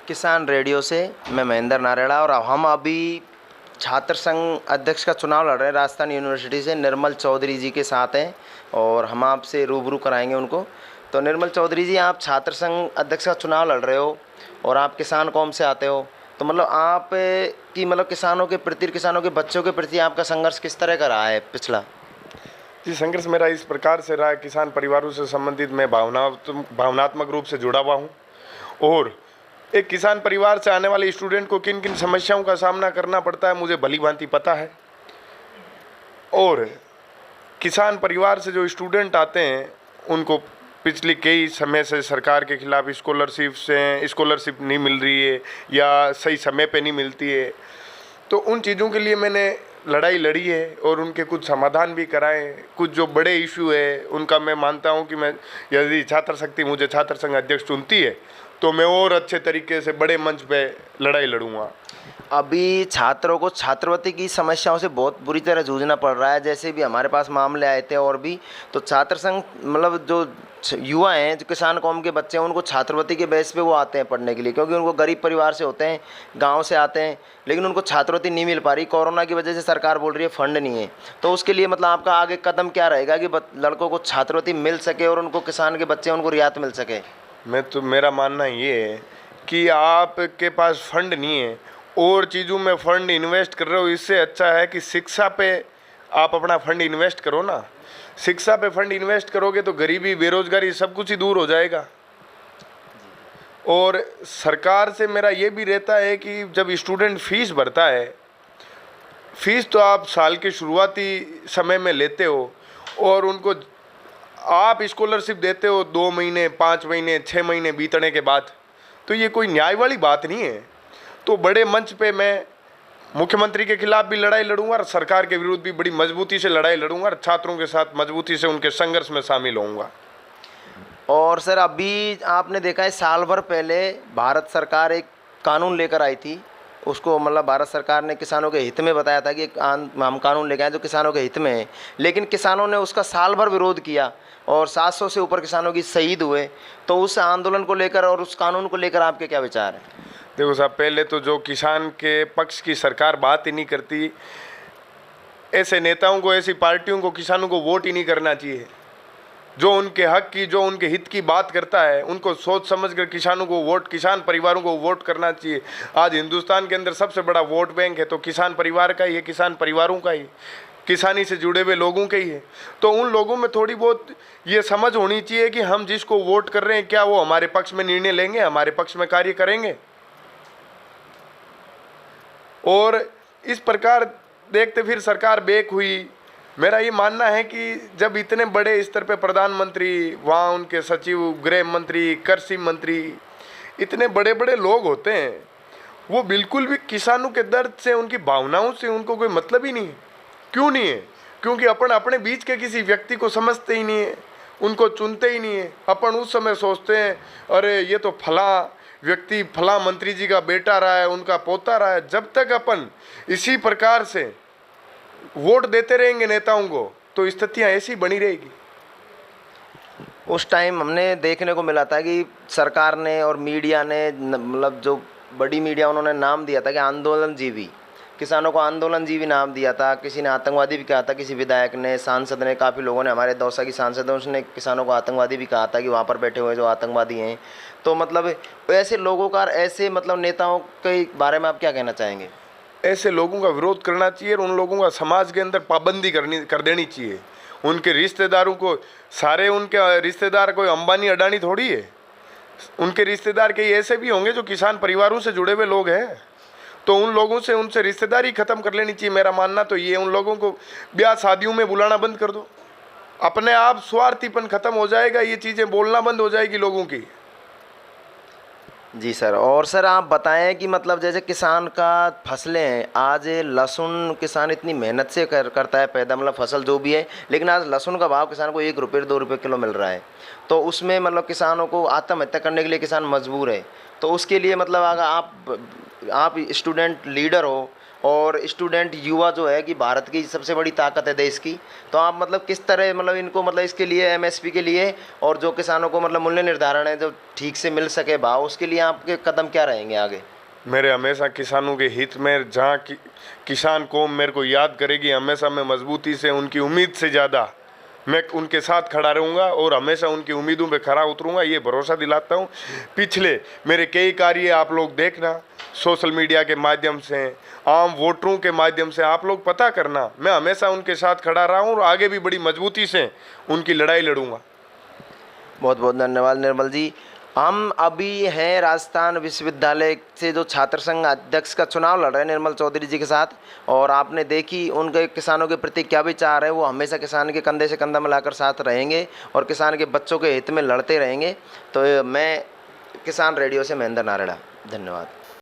किसान रेडियो से मैं महेंद्र नारेड़ा और हम अभी छात्र संघ अध्यक्ष का चुनाव लड़ रहे हैं। राजस्थान यूनिवर्सिटी से निर्मल चौधरी जी के साथ हैं और हम आपसे रूबरू कराएंगे उनको। तो निर्मल चौधरी जी, आप छात्र संघ अध्यक्ष का चुनाव लड़ रहे हो और आप किसान कौम से आते हो, तो मतलब आप की मतलब किसानों के प्रति, किसानों के बच्चों के प्रति आपका संघर्ष किस तरह का रहा है पिछला? जी, संघर्ष मेरा इस प्रकार से रहा है, किसान परिवारों से संबंधित मैं भावनात्मक रूप से जुड़ा हुआ हूँ और एक किसान परिवार से आने वाले स्टूडेंट को किन किन समस्याओं का सामना करना पड़ता है मुझे भली भांति पता है। और किसान परिवार से जो स्टूडेंट आते हैं उनको पिछले कई समय से सरकार के खिलाफ स्कॉलरशिप नहीं मिल रही है या सही समय पे नहीं मिलती है, तो उन चीज़ों के लिए मैंने लड़ाई लड़ी है और उनके कुछ समाधान भी कराए। कुछ जो बड़े इशू है उनका मैं मानता हूं कि मैं, यदि छात्र शक्ति मुझे छात्र संघ अध्यक्ष चुनती है तो मैं और अच्छे तरीके से बड़े मंच पे लड़ाई लड़ूंगा। अभी छात्रों को छात्रवृत्ति की समस्याओं से बहुत बुरी तरह जूझना पड़ रहा है। जैसे भी हमारे पास मामले आए थे और भी, तो छात्र संघ मतलब जो युवा हैं, जो किसान कौम के बच्चे हैं, उनको छात्रवृत्ति के बेस पे वो आते हैं पढ़ने के लिए, क्योंकि उनको गरीब परिवार से होते हैं, गांव से आते हैं, लेकिन उनको छात्रवृत्ति नहीं मिल पा रही। कोरोना की वजह से सरकार बोल रही है फंड नहीं है। तो उसके लिए मतलब आपका आगे कदम क्या रहेगा कि लड़कों को छात्रवृत्ति मिल सके और उनको, किसान के बच्चे, उनको रियायत मिल सके? मेरा मानना ये है कि आपके पास फंड नहीं है और चीज़ों में फंड इन्वेस्ट कर रहे हो, इससे अच्छा है कि शिक्षा पे आप अपना फंड इन्वेस्ट करो ना। शिक्षा पे फंड इन्वेस्ट करोगे तो गरीबी, बेरोजगारी सब कुछ ही दूर हो जाएगा। और सरकार से मेरा ये भी रहता है कि जब स्टूडेंट फीस भरता है, फीस तो आप साल के शुरुआती समय में लेते हो और उनको आप स्कॉलरशिप देते हो 2 महीने, 5 महीने, 6 महीने बीतने के बाद, तो ये कोई न्याय वाली बात नहीं है। तो बड़े मंच पे मैं मुख्यमंत्री के खिलाफ भी लड़ाई लड़ूंगा और सरकार के विरुद्ध भी बड़ी मजबूती से लड़ाई लड़ूंगा और छात्रों के साथ मजबूती से उनके संघर्ष में शामिल होऊंगा। और सर, अभी आपने देखा है साल भर पहले भारत सरकार एक कानून लेकर आई थी, उसको मतलब भारत सरकार ने किसानों के हित में बताया था कि हम कानून लेकर आए जो किसानों के हित में है, लेकिन किसानों ने उसका साल भर विरोध किया और 700 से ऊपर किसानों की शहीद हुए। तो उस आंदोलन को लेकर और उस कानून को लेकर आपके क्या विचार हैं? देखो साहब, पहले तो जो किसान के पक्ष की सरकार बात ही नहीं करती, ऐसे नेताओं को, ऐसी पार्टियों को किसानों को वोट ही नहीं करना चाहिए। जो उनके हक की, जो उनके हित की बात करता है, उनको सोच समझ कर किसानों को वोट, किसान परिवारों को वोट करना चाहिए। आज हिंदुस्तान के अंदर सबसे बड़ा वोट बैंक है तो किसान परिवार का ही है, किसान परिवारों का ही, किसानी से जुड़े हुए लोगों के ही है। तो उन लोगों में थोड़ी बहुत ये समझ होनी चाहिए कि हम जिसको वोट कर रहे हैं, क्या वो हमारे पक्ष में निर्णय लेंगे, हमारे पक्ष में कार्य करेंगे। और इस प्रकार देखते फिर सरकार बेक हुई। मेरा ये मानना है कि जब इतने बड़े स्तर पे प्रधानमंत्री, वहाँ उनके सचिव, गृह मंत्री, कृषि मंत्री, इतने बड़े बड़े लोग होते हैं, वो बिल्कुल भी किसानों के दर्द से, उनकी भावनाओं से उनको कोई मतलब ही नहीं है। क्यों नहीं है? क्योंकि अपन अपने बीच के किसी व्यक्ति को समझते ही नहीं है, उनको चुनते ही नहीं है। अपन उस समय सोचते हैं अरे ये तो फला व्यक्ति, फला मंत्री जी का बेटा रहा है, उनका पोता रहा है। जब तक अपन इसी प्रकार से वोट देते रहेंगे नेताओं को, तो स्थितियां ऐसी बनी रहेगी। उस टाइम हमने देखने को मिला था कि सरकार ने और मीडिया ने, मतलब जो बड़ी मीडिया, उन्होंने नाम दिया था कि आंदोलनजीवी, किसानों को आंदोलनजीवी नाम दिया था। किसी ने आतंकवादी भी कहा था, किसी विधायक ने, सांसद ने, काफ़ी लोगों ने, हमारे दौसा की सांसद है, उसने किसानों को आतंकवादी भी कहा था कि वहाँ पर बैठे हुए जो आतंकवादी हैं। तो मतलब ऐसे लोगों का, ऐसे मतलब नेताओं के बारे में आप क्या कहना चाहेंगे? ऐसे लोगों का विरोध करना चाहिए और उन लोगों का समाज के अंदर पाबंदी कर देनी चाहिए। उनके रिश्तेदारों को, सारे उनके रिश्तेदार कोई अंबानी अडानी थोड़ी है, उनके रिश्तेदार कई ऐसे भी होंगे जो किसान परिवारों से जुड़े हुए लोग हैं। तो उन लोगों से, उनसे रिश्तेदारी खत्म कर लेनी चाहिए। मेरा मानना तो ये, उन लोगों को ब्याह शादियों में बुलाना बंद कर दो, अपने आप स्वार्थीपन खत्म हो जाएगा, ये चीज़ें बोलना बंद हो जाएगी लोगों की। जी सर। और सर आप बताएं कि मतलब जैसे किसान का फसलें हैं, आज लहसुन किसान इतनी मेहनत से करता है पैदा, मतलब फसल जो भी है, लेकिन आज लहसुन का भाव किसान को 1 रुपये 2 रुपये किलो मिल रहा है। तो उसमें मतलब किसानों को आत्महत्या करने के लिए किसान मजबूर है। तो उसके लिए मतलब अगर आप आप स्टूडेंट लीडर हो और स्टूडेंट युवा जो है कि भारत की सबसे बड़ी ताकत है देश की, तो आप मतलब किस तरह मतलब इनको मतलब इसके लिए एमएसपी के लिए और जो किसानों को मतलब मूल्य निर्धारण है जो ठीक से मिल सके भाव, उसके लिए आपके कदम क्या रहेंगे आगे? मेरे हमेशा किसानों के हित में, जहाँ किसान कौम मेरे को याद करेगी, हमेशा मैं मजबूती से उनकी उम्मीद से ज़्यादा मैं उनके साथ खड़ा रहूँगा और हमेशा उनकी उम्मीदों पे खरा उतरूँगा, ये भरोसा दिलाता हूँ। पिछले मेरे कई कार्य आप लोग देखना, सोशल मीडिया के माध्यम से, आम वोटरों के माध्यम से आप लोग पता करना, मैं हमेशा उनके साथ खड़ा रहा हूँ और आगे भी बड़ी मजबूती से उनकी लड़ाई लड़ूंगा। बहुत बहुत धन्यवाद निर्मल जी। हम अभी हैं राजस्थान विश्वविद्यालय से जो छात्र संघ अध्यक्ष का चुनाव लड़ रहे हैं निर्मल चौधरी जी के साथ, और आपने देखी उनके किसानों के प्रति क्या विचार है। वो हमेशा किसान के कंधे से कंधा मिलाकर साथ रहेंगे और किसान के बच्चों के हित में लड़ते रहेंगे। तो मैं किसान रेडियो से महेंद्र नारेड़ा, धन्यवाद।